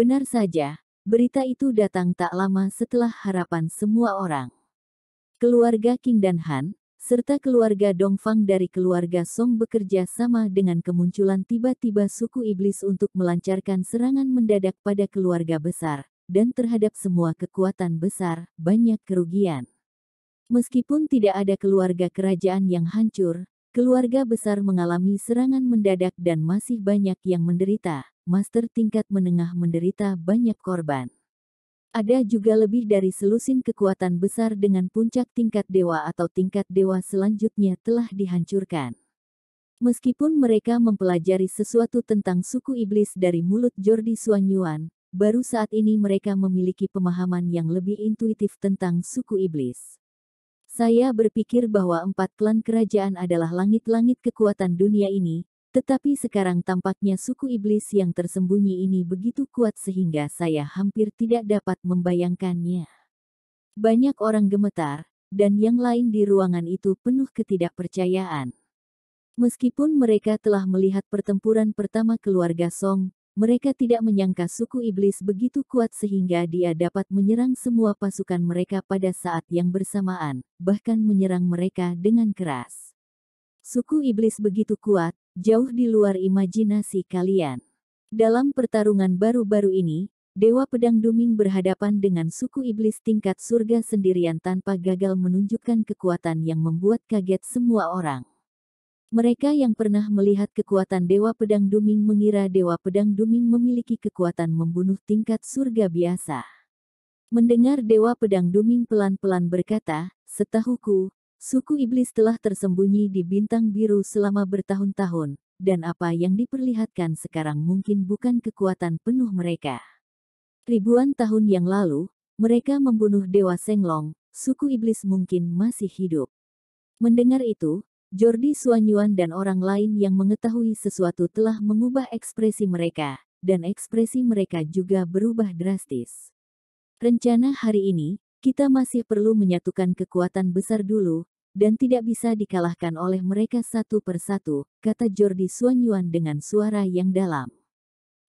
Benar saja, berita itu datang tak lama setelah harapan semua orang. Keluarga Qing dan Han, serta keluarga Dongfang dari keluarga Song bekerja sama dengan kemunculan tiba-tiba suku iblis untuk melancarkan serangan mendadak pada keluarga besar, dan terhadap semua kekuatan besar, banyak kerugian. Meskipun tidak ada keluarga kerajaan yang hancur, keluarga besar mengalami serangan mendadak dan masih banyak yang menderita, master tingkat menengah menderita banyak korban. Ada juga lebih dari selusin kekuatan besar dengan puncak tingkat dewa atau tingkat dewa selanjutnya telah dihancurkan. Meskipun mereka mempelajari sesuatu tentang suku iblis dari mulut Jordi Suanyuan, baru saat ini mereka memiliki pemahaman yang lebih intuitif tentang suku iblis. Saya berpikir bahwa 4 klan kerajaan adalah langit-langit kekuatan dunia ini, tetapi sekarang tampaknya suku iblis yang tersembunyi ini begitu kuat sehingga saya hampir tidak dapat membayangkannya. Banyak orang gemetar, dan yang lain di ruangan itu penuh ketidakpercayaan. Meskipun mereka telah melihat pertempuran pertama keluarga Song, mereka tidak menyangka suku iblis begitu kuat sehingga dia dapat menyerang semua pasukan mereka pada saat yang bersamaan, bahkan menyerang mereka dengan keras. Suku iblis begitu kuat, jauh di luar imajinasi kalian. Dalam pertarungan baru-baru ini, Dewa Pedang Duming berhadapan dengan suku iblis tingkat surga sendirian tanpa gagal menunjukkan kekuatan yang membuat kaget semua orang. Mereka yang pernah melihat kekuatan Dewa Pedang Duming mengira Dewa Pedang Duming memiliki kekuatan membunuh tingkat surga biasa. Mendengar Dewa Pedang Duming pelan-pelan berkata, "Setahuku, suku iblis telah tersembunyi di bintang biru selama bertahun-tahun, dan apa yang diperlihatkan sekarang mungkin bukan kekuatan penuh mereka. Ribuan tahun yang lalu, mereka membunuh Dewa Senglong, suku iblis mungkin masih hidup." Mendengar itu, Jordi Suanyuan dan orang lain yang mengetahui sesuatu telah mengubah ekspresi mereka, dan ekspresi mereka juga berubah drastis. Rencana hari ini, kita masih perlu menyatukan kekuatan besar dulu, dan tidak bisa dikalahkan oleh mereka satu persatu, kata Jordi Suanyuan dengan suara yang dalam.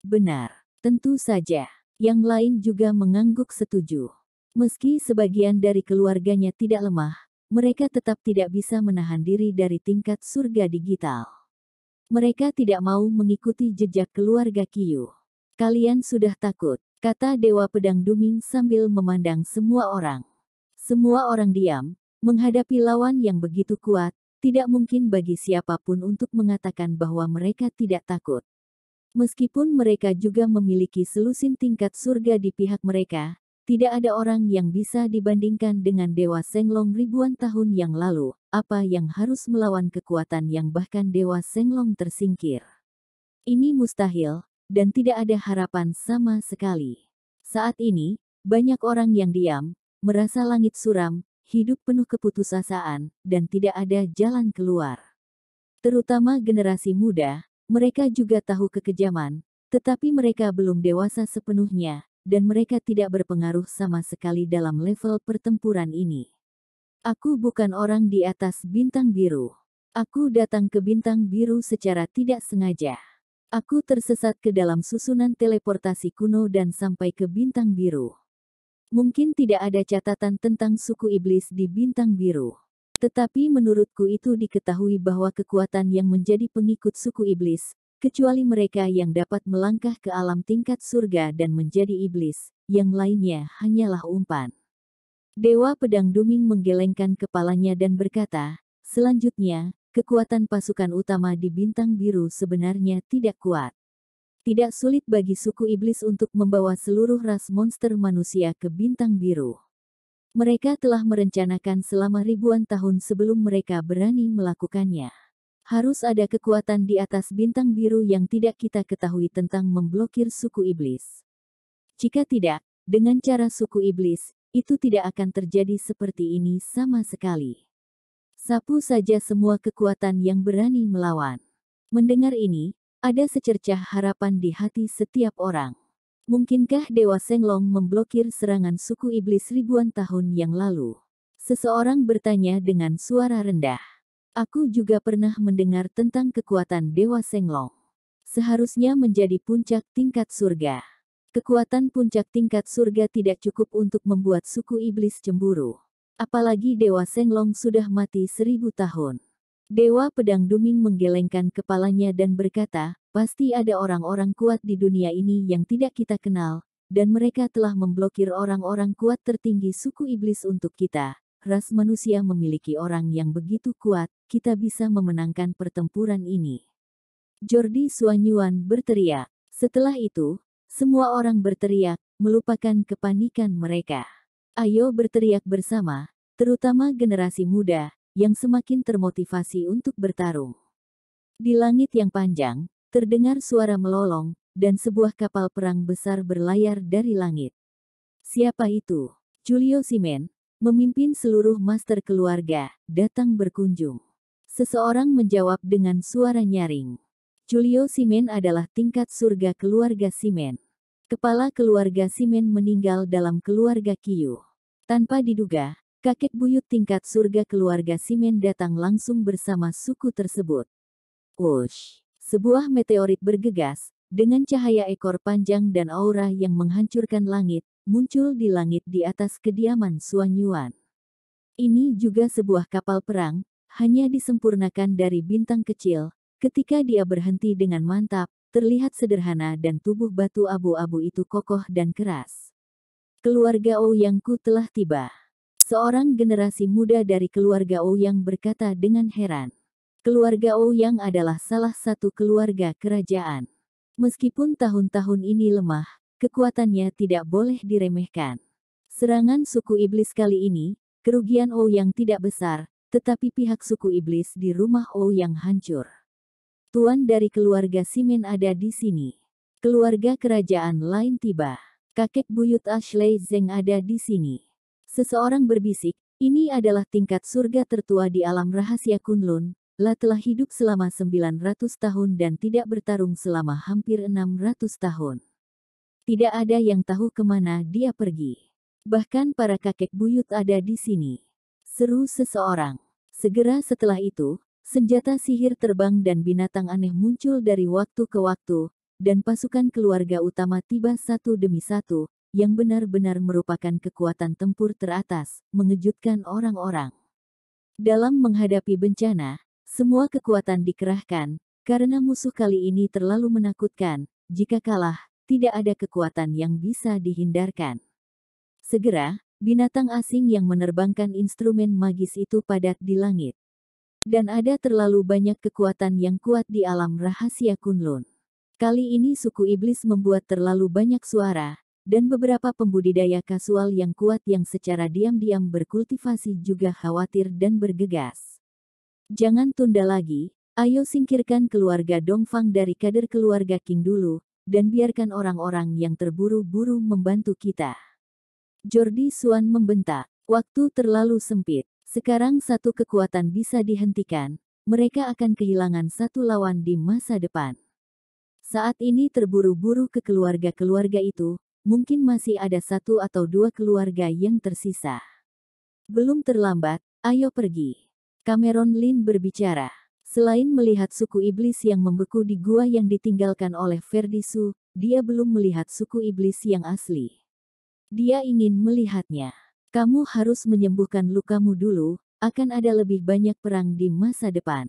Benar, tentu saja. Yang lain juga mengangguk setuju. Meski sebagian dari keluarganya tidak lemah, mereka tetap tidak bisa menahan diri dari tingkat surga digital. Mereka tidak mau mengikuti jejak keluarga Qiyu. Kalian sudah takut, kata Dewa Pedang Duming sambil memandang semua orang. Semua orang diam, menghadapi lawan yang begitu kuat, tidak mungkin bagi siapapun untuk mengatakan bahwa mereka tidak takut. Meskipun mereka juga memiliki selusin tingkat surga di pihak mereka, tidak ada orang yang bisa dibandingkan dengan Dewa Senglong ribuan tahun yang lalu, apa yang harus melawan kekuatan yang bahkan Dewa Senglong tersingkir. Ini mustahil, dan tidak ada harapan sama sekali. Saat ini, banyak orang yang diam, merasa langit suram, hidup penuh keputusasaan, dan tidak ada jalan keluar. Terutama generasi muda, mereka juga tahu kekejaman, tetapi mereka belum dewasa sepenuhnya, dan mereka tidak berpengaruh sama sekali dalam level pertempuran ini. Aku bukan orang di atas bintang biru. Aku datang ke bintang biru secara tidak sengaja. Aku tersesat ke dalam susunan teleportasi kuno dan sampai ke bintang biru. Mungkin tidak ada catatan tentang suku iblis di bintang biru. Tetapi menurutku itu diketahui bahwa kekuatan yang menjadi pengikut suku iblis, kecuali mereka yang dapat melangkah ke alam tingkat surga dan menjadi iblis, yang lainnya hanyalah umpan. Dewa Pedang Duming menggelengkan kepalanya dan berkata, selanjutnya, kekuatan pasukan utama di bintang biru sebenarnya tidak kuat. Tidak sulit bagi suku iblis untuk membawa seluruh ras monster manusia ke bintang biru. Mereka telah merencanakan selama ribuan tahun sebelum mereka berani melakukannya. Harus ada kekuatan di atas bintang biru yang tidak kita ketahui tentang memblokir suku iblis. Jika tidak, dengan cara suku iblis, itu tidak akan terjadi seperti ini sama sekali. Sapu saja semua kekuatan yang berani melawan. Mendengar ini, ada secercah harapan di hati setiap orang. Mungkinkah Dewa Senglong memblokir serangan suku iblis ribuan tahun yang lalu? Seseorang bertanya dengan suara rendah. Aku juga pernah mendengar tentang kekuatan Dewa Senglong. Seharusnya menjadi puncak tingkat surga. Kekuatan puncak tingkat surga tidak cukup untuk membuat suku iblis cemburu. Apalagi Dewa Senglong sudah mati 1000 tahun. Dewa Pedang Duming menggelengkan kepalanya dan berkata, pasti ada orang-orang kuat di dunia ini yang tidak kita kenal, dan mereka telah memblokir orang-orang kuat tertinggi suku iblis untuk kita. Ras manusia memiliki orang yang begitu kuat, kita bisa memenangkan pertempuran ini. Jordi Suanyuan berteriak. Setelah itu, semua orang berteriak, melupakan kepanikan mereka. Ayo berteriak bersama, terutama generasi muda, yang semakin termotivasi untuk bertarung. Di langit yang panjang, terdengar suara melolong, dan sebuah kapal perang besar berlayar dari langit. Siapa itu? Julio Simen, memimpin seluruh master keluarga, datang berkunjung. Seseorang menjawab dengan suara nyaring. Julio Simen adalah tingkat surga keluarga Simen. Kepala keluarga Simen meninggal dalam keluarga Qiu. Tanpa diduga, kakek buyut tingkat surga keluarga Simen datang langsung bersama suku tersebut. Wush! Sebuah meteorit bergegas, dengan cahaya ekor panjang dan aura yang menghancurkan langit, muncul di langit di atas kediaman Suanyuan. Ini juga sebuah kapal perang, hanya disempurnakan dari bintang kecil. Ketika dia berhenti dengan mantap, terlihat sederhana dan tubuh batu abu-abu itu kokoh dan keras. Keluarga Ouyangku telah tiba. Seorang generasi muda dari keluarga Ouyang berkata dengan heran. Keluarga Ouyang adalah salah satu keluarga kerajaan. Meskipun tahun-tahun ini lemah, kekuatannya tidak boleh diremehkan. Serangan suku iblis kali ini, kerugian Ouyang tidak besar, tetapi pihak suku iblis di rumah Ouyang hancur. Tuan dari keluarga Simen ada di sini. Keluarga kerajaan lain tiba. Kakek buyut Ashley Zeng ada di sini. Seseorang berbisik, ini adalah tingkat surga tertua di alam rahasia Kunlun. La telah hidup selama 900 tahun dan tidak bertarung selama hampir 600 tahun. Tidak ada yang tahu kemana dia pergi. Bahkan para kakek buyut ada di sini. Seru seseorang. Segera setelah itu, senjata sihir terbang dan binatang aneh muncul dari waktu ke waktu, dan pasukan keluarga utama tiba satu demi satu, yang benar-benar merupakan kekuatan tempur teratas, mengejutkan orang-orang. Dalam menghadapi bencana, semua kekuatan dikerahkan, karena musuh kali ini terlalu menakutkan. Jika kalah, tidak ada kekuatan yang bisa dihindarkan. Segera, binatang asing yang menerbangkan instrumen magis itu padat di langit. Dan ada terlalu banyak kekuatan yang kuat di alam rahasia Kunlun. Kali ini suku iblis membuat terlalu banyak suara, dan beberapa pembudidaya kasual yang kuat yang secara diam-diam berkultivasi juga khawatir dan bergegas. Jangan tunda lagi, ayo singkirkan keluarga Dongfang dari kader keluarga Qing dulu, dan biarkan orang-orang yang terburu-buru membantu kita. Jordi Suan membentak, waktu terlalu sempit. Sekarang satu kekuatan bisa dihentikan, mereka akan kehilangan satu lawan di masa depan. Saat ini terburu-buru ke keluarga-keluarga itu, mungkin masih ada satu atau dua keluarga yang tersisa. Belum terlambat, ayo pergi. Cameron Lin berbicara. Selain melihat suku iblis yang membeku di gua yang ditinggalkan oleh Verdisu, dia belum melihat suku iblis yang asli. Dia ingin melihatnya. Kamu harus menyembuhkan lukamu dulu, akan ada lebih banyak perang di masa depan.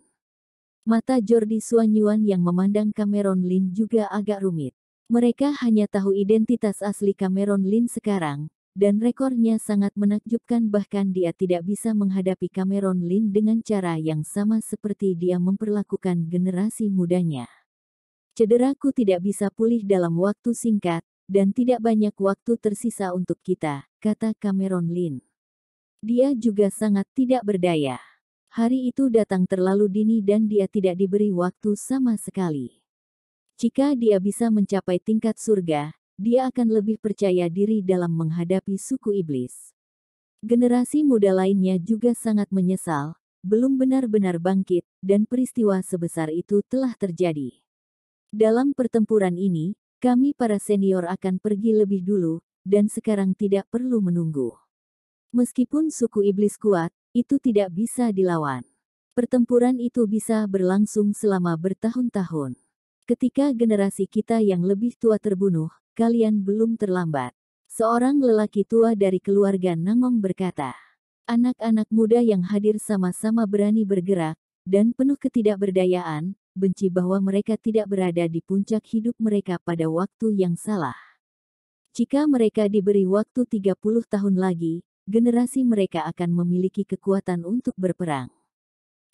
Mata Jordi Suanyuan yang memandang Cameron Lin juga agak rumit. Mereka hanya tahu identitas asli Cameron Lin sekarang, dan rekornya sangat menakjubkan bahkan dia tidak bisa menghadapi Cameron Lin dengan cara yang sama seperti dia memperlakukan generasi mudanya. Cederaku tidak bisa pulih dalam waktu singkat, dan tidak banyak waktu tersisa untuk kita, kata Cameron Lin. Dia juga sangat tidak berdaya. Hari itu datang terlalu dini dan dia tidak diberi waktu sama sekali. Jika dia bisa mencapai tingkat surga, dia akan lebih percaya diri dalam menghadapi suku iblis. Generasi muda lainnya juga sangat menyesal, belum benar-benar bangkit, dan peristiwa sebesar itu telah terjadi. Dalam pertempuran ini, kami para senior akan pergi lebih dulu, dan sekarang tidak perlu menunggu. Meskipun suku iblis kuat, itu tidak bisa dilawan. Pertempuran itu bisa berlangsung selama bertahun-tahun. Ketika generasi kita yang lebih tua terbunuh, kalian belum terlambat. Seorang lelaki tua dari keluarga Nangong berkata. Anak-anak muda yang hadir sama-sama berani bergerak, dan penuh ketidakberdayaan, benci bahwa mereka tidak berada di puncak hidup mereka pada waktu yang salah. Jika mereka diberi waktu 30 tahun lagi, generasi mereka akan memiliki kekuatan untuk berperang.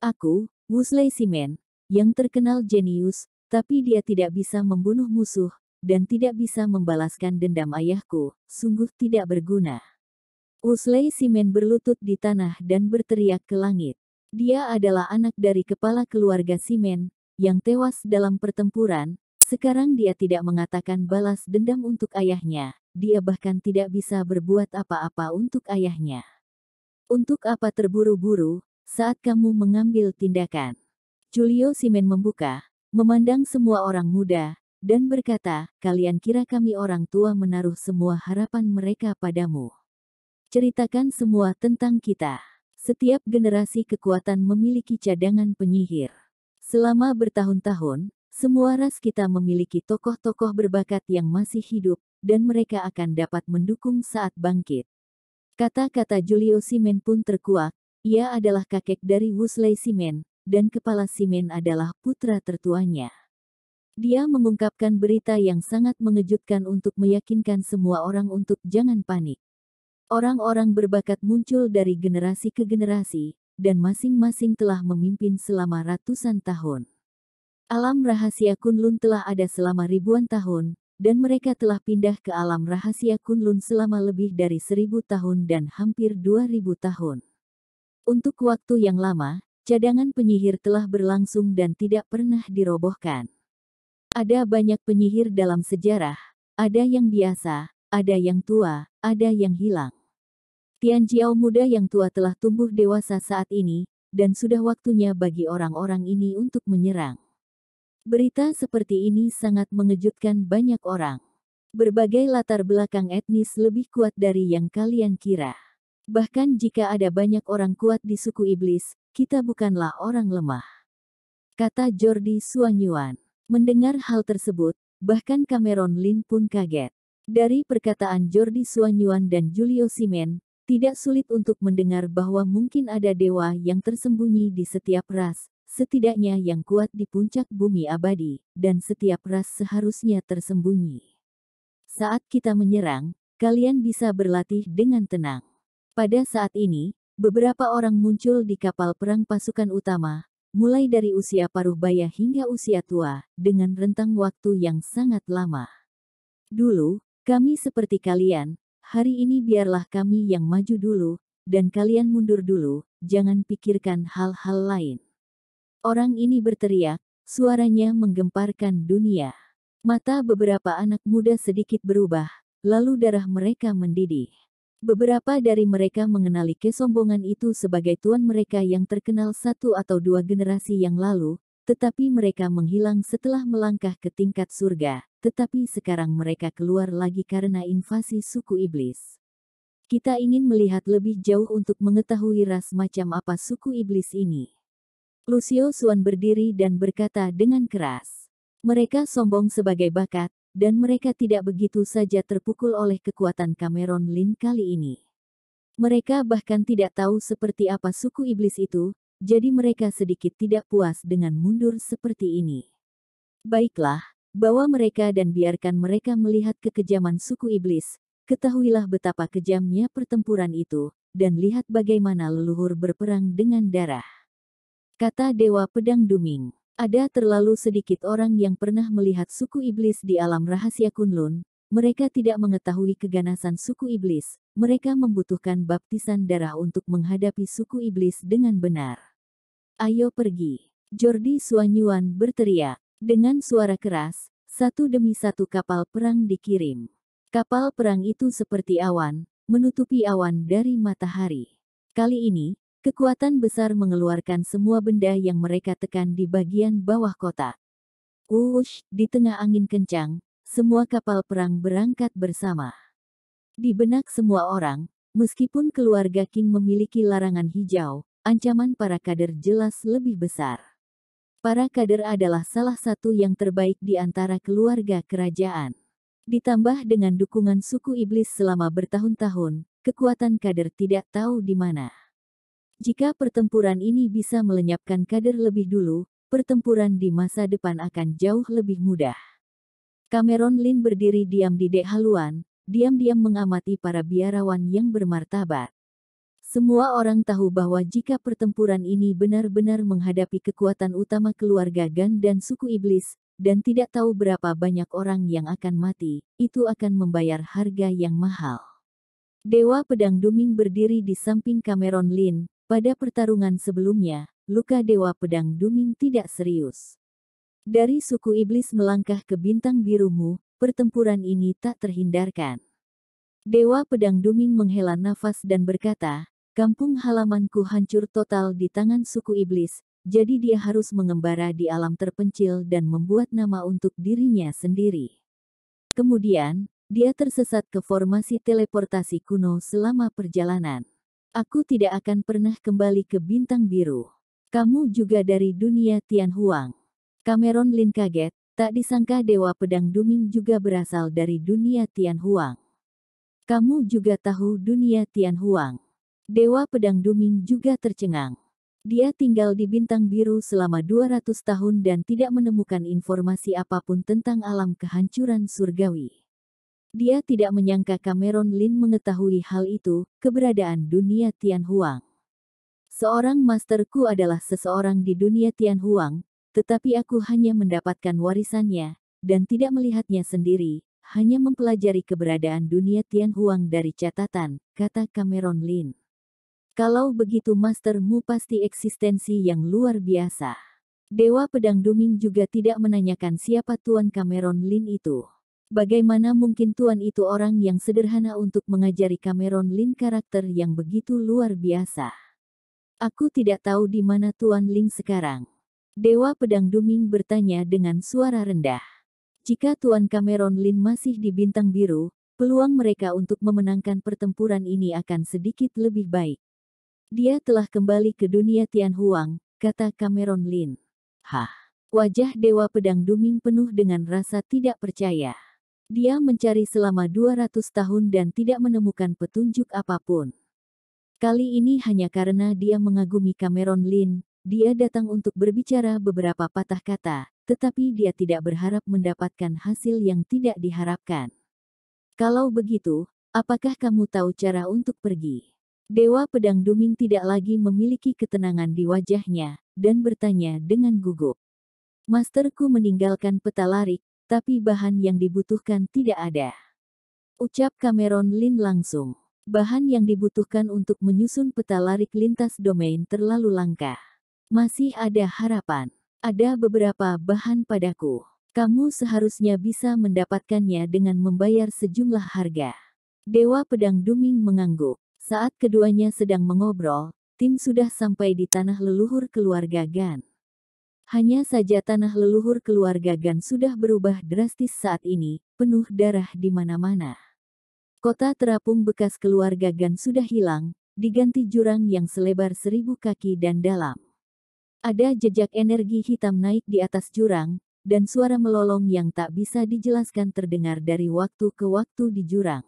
Aku, Wusley Simen, yang terkenal jenius, tapi dia tidak bisa membunuh musuh, dan tidak bisa membalaskan dendam ayahku, sungguh tidak berguna. Wusley Simen berlutut di tanah dan berteriak ke langit. Dia adalah anak dari kepala keluarga Simen, yang tewas dalam pertempuran. Sekarang dia tidak mengatakan balas dendam untuk ayahnya, dia bahkan tidak bisa berbuat apa-apa untuk ayahnya. Untuk apa terburu-buru, saat kamu mengambil tindakan? Julio Simen membuka, memandang semua orang muda, dan berkata, kalian kira kami orang tua menaruh semua harapan mereka padamu. Ceritakan semua tentang kita. Setiap generasi kekuatan memiliki cadangan penyihir. Selama bertahun-tahun, semua ras kita memiliki tokoh-tokoh berbakat yang masih hidup, dan mereka akan dapat mendukung saat bangkit. Kata-kata Julio Simen pun terkuak, ia adalah kakek dari Wusley Simen, dan kepala Simen adalah putra tertuanya. Dia mengungkapkan berita yang sangat mengejutkan untuk meyakinkan semua orang untuk jangan panik. Orang-orang berbakat muncul dari generasi ke generasi, dan masing-masing telah memimpin selama ratusan tahun. Alam rahasia Kunlun telah ada selama ribuan tahun, dan mereka telah pindah ke alam rahasia Kunlun selama lebih dari 1000 tahun dan hampir 2000 tahun. Untuk waktu yang lama, cadangan penyihir telah berlangsung dan tidak pernah dirobohkan. Ada banyak penyihir dalam sejarah, ada yang biasa, ada yang tua, ada yang hilang. Tianjiao muda yang tua telah tumbuh dewasa saat ini, dan sudah waktunya bagi orang-orang ini untuk menyerang. Berita seperti ini sangat mengejutkan banyak orang. Berbagai latar belakang etnis lebih kuat dari yang kalian kira. Bahkan jika ada banyak orang kuat di suku iblis, kita bukanlah orang lemah. Kata Jordi Suanyuan. Mendengar hal tersebut, bahkan Cameron Lin pun kaget. Dari perkataan Jordi Suanyuan dan Julio Simen, tidak sulit untuk mendengar bahwa mungkin ada dewa yang tersembunyi di setiap ras, setidaknya yang kuat di puncak bumi abadi, dan setiap ras seharusnya tersembunyi. Saat kita menyerang, kalian bisa berlatih dengan tenang. Pada saat ini, beberapa orang muncul di kapal perang pasukan utama, mulai dari usia paruh baya hingga usia tua, dengan rentang waktu yang sangat lama. Dulu, kami seperti kalian. Hari ini biarlah kami yang maju dulu, dan kalian mundur dulu, jangan pikirkan hal-hal lain. Orang ini berteriak, suaranya menggemparkan dunia. Mata beberapa anak muda sedikit berubah, lalu darah mereka mendidih. Beberapa dari mereka mengenali kesombongan itu sebagai tuan mereka yang terkenal 1 atau 2 generasi yang lalu, tetapi mereka menghilang setelah melangkah ke tingkat surga. Tetapi sekarang mereka keluar lagi karena invasi suku iblis. Kita ingin melihat lebih jauh untuk mengetahui ras macam apa suku iblis ini. Lucio Suan berdiri dan berkata dengan keras. Mereka sombong sebagai bakat, dan mereka tidak begitu saja terpukul oleh kekuatan Cameron Lin kali ini. Mereka bahkan tidak tahu seperti apa suku iblis itu, jadi mereka sedikit tidak puas dengan mundur seperti ini. Baiklah. Bawa mereka dan biarkan mereka melihat kekejaman suku iblis, ketahuilah betapa kejamnya pertempuran itu, dan lihat bagaimana leluhur berperang dengan darah. Kata Dewa Pedang Duming, ada terlalu sedikit orang yang pernah melihat suku iblis di alam rahasia Kunlun, mereka tidak mengetahui keganasan suku iblis, mereka membutuhkan baptisan darah untuk menghadapi suku iblis dengan benar. Ayo pergi. Jordi Suanyuan berteriak. Dengan suara keras, satu demi satu kapal perang dikirim. Kapal perang itu seperti awan, menutupi awan dari matahari. Kali ini, kekuatan besar mengeluarkan semua benda yang mereka tekan di bagian bawah kotak. Wush, di tengah angin kencang, semua kapal perang berangkat bersama. Di benak semua orang, meskipun keluarga King memiliki larangan hijau, ancaman para kader jelas lebih besar. Para kader adalah salah satu yang terbaik di antara keluarga kerajaan. Ditambah dengan dukungan suku iblis selama bertahun-tahun, kekuatan kader tidak tahu di mana. Jika pertempuran ini bisa melenyapkan kader lebih dulu, pertempuran di masa depan akan jauh lebih mudah. Cameron Lin berdiri diam di dek haluan, diam-diam mengamati para biarawan yang bermartabat. Semua orang tahu bahwa jika pertempuran ini benar-benar menghadapi kekuatan utama keluarga Gan dan suku iblis, dan tidak tahu berapa banyak orang yang akan mati, itu akan membayar harga yang mahal. Dewa Pedang Duming berdiri di samping Cameron Lin. Pada pertarungan sebelumnya, luka Dewa Pedang Duming tidak serius. Dari suku iblis melangkah ke bintang birumu, pertempuran ini tak terhindarkan. Dewa Pedang Duming menghela nafas dan berkata, kampung halamanku hancur total di tangan suku iblis, jadi dia harus mengembara di alam terpencil dan membuat nama untuk dirinya sendiri. Kemudian, dia tersesat ke formasi teleportasi kuno selama perjalanan. Aku tidak akan pernah kembali ke bintang biru. Kamu juga dari dunia Tianhuang. Cameron Lin kaget, tak disangka Dewa Pedang Duming juga berasal dari dunia Tianhuang. Kamu juga tahu dunia Tianhuang. Dewa Pedang Duming juga tercengang. Dia tinggal di bintang biru selama 200 tahun dan tidak menemukan informasi apapun tentang alam kehancuran surgawi. Dia tidak menyangka Cameron Lin mengetahui hal itu, keberadaan dunia Tianhuang. Seorang masterku adalah seseorang di dunia Tianhuang, tetapi aku hanya mendapatkan warisannya, dan tidak melihatnya sendiri, hanya mempelajari keberadaan dunia Tianhuang dari catatan, kata Cameron Lin. Kalau begitu mastermu pasti eksistensi yang luar biasa. Dewa Pedang Duming juga tidak menanyakan siapa Tuan Cameron Lin itu. Bagaimana mungkin Tuan itu orang yang sederhana untuk mengajari Cameron Lin karakter yang begitu luar biasa. Aku tidak tahu di mana Tuan Lin sekarang. Dewa Pedang Duming bertanya dengan suara rendah. Jika Tuan Cameron Lin masih di bintang biru, peluang mereka untuk memenangkan pertempuran ini akan sedikit lebih baik. Dia telah kembali ke dunia Tianhuang, kata Cameron Lin. Hah? Wajah Dewa Pedang Duming penuh dengan rasa tidak percaya. Dia mencari selama 200 tahun dan tidak menemukan petunjuk apapun. Kali ini hanya karena dia mengagumi Cameron Lin, dia datang untuk berbicara beberapa patah kata, tetapi dia tidak berharap mendapatkan hasil yang tidak diharapkan. Kalau begitu, apakah kamu tahu cara untuk pergi? Dewa Pedang Duming tidak lagi memiliki ketenangan di wajahnya, dan bertanya dengan gugup. Masterku meninggalkan peta larik, tapi bahan yang dibutuhkan tidak ada. Ucap Cameron Lin langsung. Bahan yang dibutuhkan untuk menyusun peta larik lintas domain terlalu langka. Masih ada harapan. Ada beberapa bahan padaku. Kamu seharusnya bisa mendapatkannya dengan membayar sejumlah harga. Dewa Pedang Duming mengangguk. Saat keduanya sedang mengobrol, tim sudah sampai di tanah leluhur keluarga Gan. Hanya saja tanah leluhur keluarga Gan sudah berubah drastis saat ini, penuh darah di mana-mana. Kota terapung bekas keluarga Gan sudah hilang, diganti jurang yang selebar 1000 kaki dan dalam. Ada jejak energi hitam naik di atas jurang, dan suara melolong yang tak bisa dijelaskan terdengar dari waktu ke waktu di jurang.